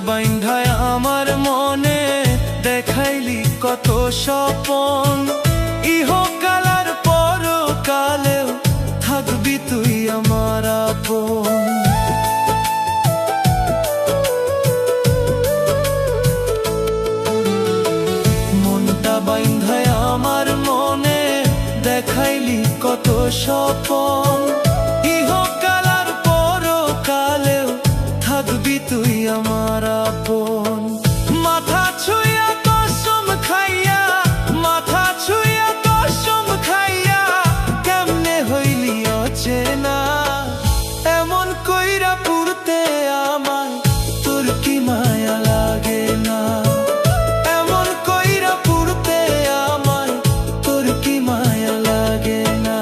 বাইন্ধায় আমার মনে দেখাইলি কত স্বপন, ইহকাল আর পরকালেও থাকবি তুই আমার আপন। মনটা বাইন্ধায় আমার মনে দেখাইলি কত স্বপন, ইহকাল আর পরকালেও থাকবি তুই আমার আপন। মাথা ছুঁয়া কসম খাইয়া, মাথা ছুঁয়া কসম খাইয়া কেমনে হইলি অচেনা, এমন কইরা পুরতে আমার তোর কি মায়া লাগে না, এমন কইরা পুরতে আমার তোর কি মায়া লাগে না।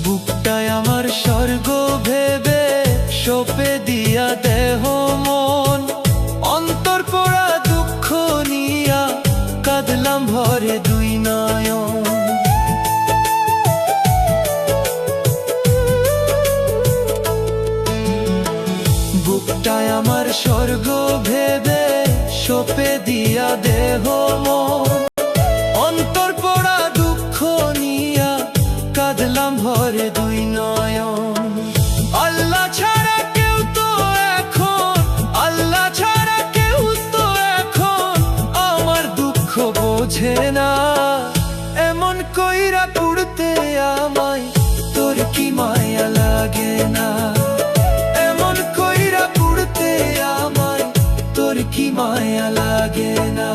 বুকটায় আমার স্বর্গ ভেবে সপে দিয়া দেহ মন, অন্তর পোড়া দুঃখ নিয়া কাঁদলাম ভরে দুই নয়ন। বুকটায় আমার স্বর্গ ভেবে সপে দিয়া দেহ মন, অন্তর পোড়া দুঃখ নিয়া কাঁদলাম ভরে দুই নয়ন। আল্লাহ ছাড়া কেউ তো এখন, আল্লাহ ছাড়া কেউ তো এখন আমার দুঃখ বোঝে না, এমন কইরা পুড়তে আমায় তোর কি মায়া লাগে না, এমন কইরা পুড়তে আমায় তোর কি মায়া লাগে না।